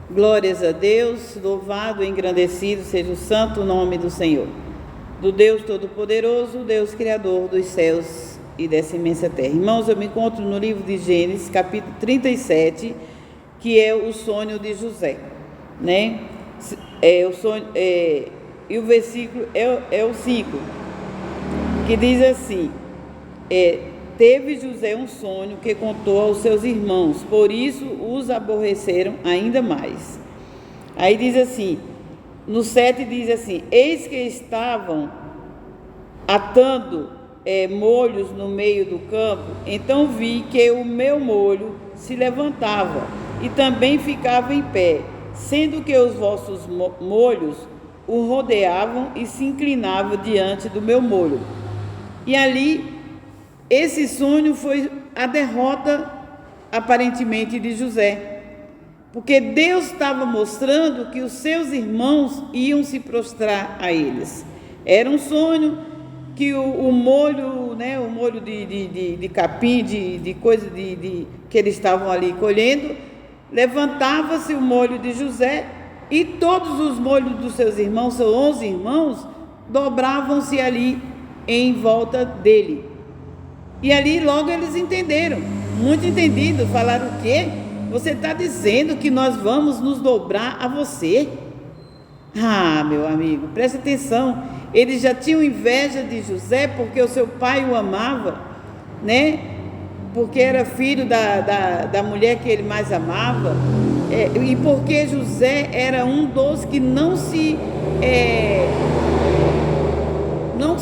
Glórias a Deus, louvado e engrandecido seja o santo nome do Senhor, do Deus Todo-Poderoso, Deus Criador dos céus e dessa imensa terra. Irmãos, eu me encontro no livro de Gênesis, capítulo 37, que é o sonho de José, né? E o versículo é o 5, que diz assim: teve José um sonho que contou aos seus irmãos, por isso os aborreceram ainda mais. Aí diz assim, no 7 diz assim: eis que estavam atando molhos no meio do campo, então vi que o meu molho se levantava e também ficava em pé, sendo que os vossos molhos o rodeavam e se inclinavam diante do meu molho. E ali, esse sonho foi a derrota, aparentemente, de José, porque Deus estava mostrando que os seus irmãos iam se prostrar a eles. Era um sonho que o molho, né, o molho de capim, de coisa que eles estavam ali colhendo, levantava-se o molho de José e todos os molhos dos seus irmãos, são 11 irmãos, dobravam-se ali em volta dele. E ali logo eles entenderam, muito entendido, falaram: o quê? Você está dizendo que nós vamos nos dobrar a você? Ah, meu amigo, preste atenção, eles já tinham inveja de José porque o seu pai o amava, né? Porque era filho da mulher que ele mais amava, e porque José era um dos que não se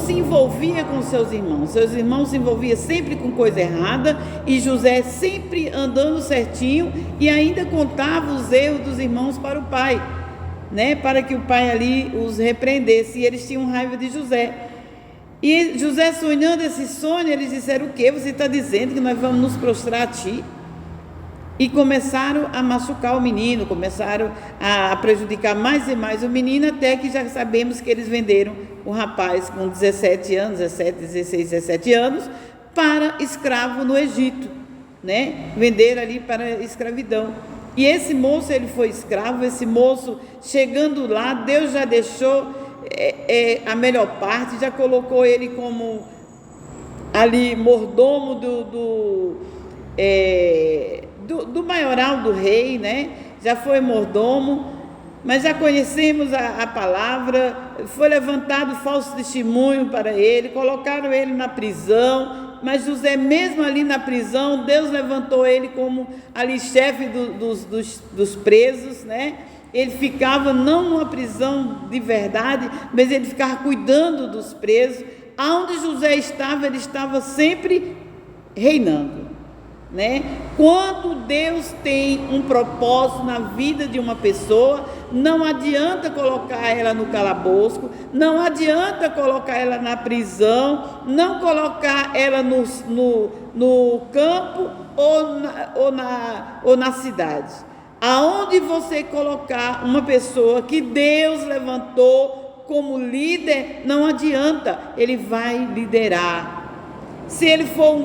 envolvia com seus irmãos se envolviam sempre com coisa errada, e José sempre andando certinho, e ainda contava os erros dos irmãos para o pai, né? Para que o pai ali os repreendesse, e eles tinham raiva de José. E José, sonhando esse sonho, eles disseram: o quê? Você está dizendo que nós vamos nos prostrar a ti? E começaram a machucar o menino, começaram a prejudicar mais e mais o menino, até que já sabemos que eles venderam o rapaz com 17 anos, 17 anos, para escravo no Egito, né? Venderam ali para escravidão. E esse moço, ele foi escravo. Esse moço, chegando lá, Deus já deixou a melhor parte, já colocou ele como ali mordomo do maioral do rei, né? Já foi mordomo, mas já conhecemos a palavra. Foi levantado falso testemunho para ele, colocaram ele na prisão, mas José, mesmo ali na prisão, Deus levantou ele como ali chefe dos presos, né? Ele ficava não numa prisão de verdade, mas ele ficava cuidando dos presos. Aonde José estava, ele estava sempre reinando, né? Quando Deus tem um propósito na vida de uma pessoa, não adianta colocar ela no calabouço, não adianta colocar ela na prisão, não colocar ela no campo ou na cidade. Aonde você colocar uma pessoa que Deus levantou como líder, não adianta, ele vai liderar. Se ele for um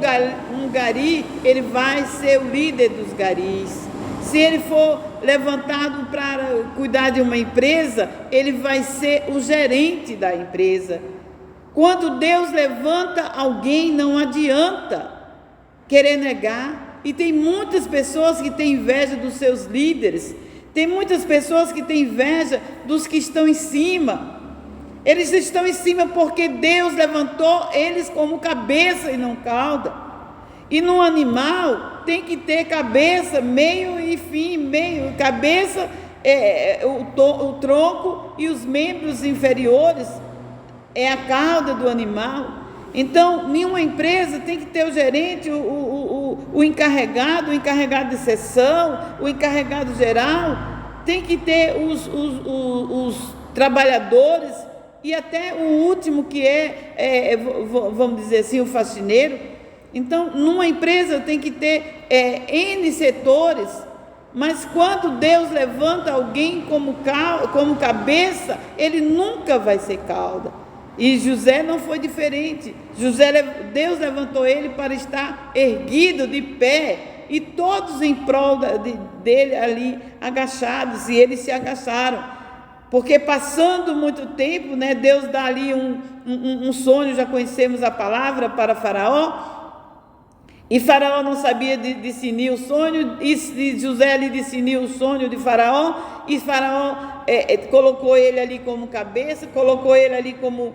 gari, ele vai ser o líder dos garis. Se ele for levantado para cuidar de uma empresa, ele vai ser o gerente da empresa. Quando Deus levanta alguém, não adianta querer negar. E tem muitas pessoas que têm inveja dos seus líderes, tem muitas pessoas que têm inveja dos que estão em cima. Eles estão em cima porque Deus levantou eles como cabeça e não cauda. E no animal tem que ter cabeça, meio e fim. Meio cabeça, o tronco, e os membros inferiores é a cauda do animal. Então, nenhuma empresa tem que ter o gerente, o encarregado de seção, o encarregado geral, tem que ter os trabalhadores, e até o último, que vamos dizer assim, o faxineiro. Então, numa empresa tem que ter N setores, mas quando Deus levanta alguém como cabeça, ele nunca vai ser cauda. E José não foi diferente. Deus levantou ele para estar erguido, de pé, e todos em prol dele ali agachados, e eles se agacharam. Porque passando muito tempo, né, Deus dá ali um sonho, já conhecemos a palavra, para Faraó. E Faraó não sabia discernir o sonho, e José lhe discerniu o sonho de Faraó, e Faraó colocou ele ali como cabeça, colocou ele ali como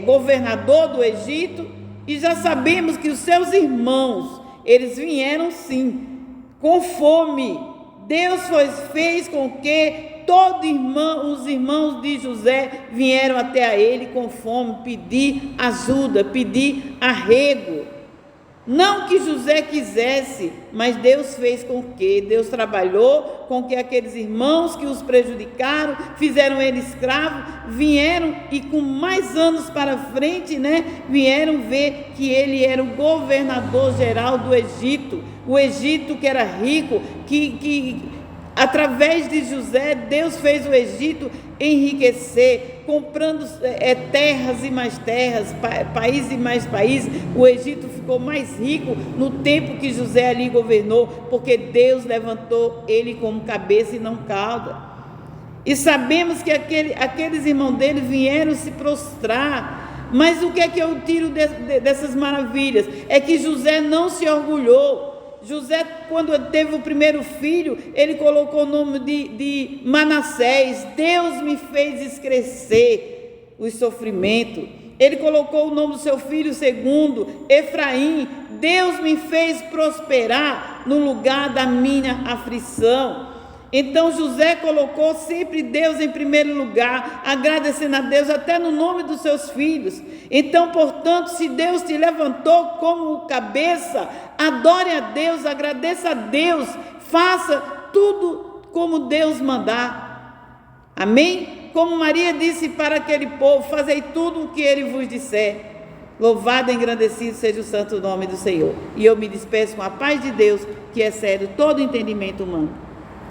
governador do Egito, e já sabemos que os seus irmãos, eles vieram sim, com fome. Deus fez com que os irmãos de José vieram até a ele com fome, pedir ajuda, pedir arrego. Não que José quisesse, mas Deus fez com que, Deus trabalhou com que aqueles irmãos que os prejudicaram, fizeram ele escravo, vieram e com mais anos para frente, né, vieram ver que ele era o governador geral do Egito, o Egito que era rico, que através de José, Deus fez o Egito enriquecer, comprando terras e mais terras, países e mais países. O Egito ficou mais rico no tempo que José ali governou, porque Deus levantou ele como cabeça e não cauda. E sabemos que aqueles irmãos dele vieram se prostrar. Mas o que é que eu tiro dessas maravilhas? É que José não se orgulhou. José, quando teve o primeiro filho, ele colocou o nome de Manassés. Deus me fez crescer os sofrimentos. Ele colocou o nome do seu filho segundo, Efraim. Deus me fez prosperar no lugar da minha aflição. Então José colocou sempre Deus em primeiro lugar, agradecendo a Deus até no nome dos seus filhos. Então, portanto, se Deus te levantou como cabeça, adore a Deus, agradeça a Deus, faça tudo como Deus mandar. Amém? Como Maria disse para aquele povo: fazei tudo o que ele vos disser. Louvado e engrandecido seja o santo nome do Senhor. E eu me despeço com a paz de Deus, que excede todo entendimento humano.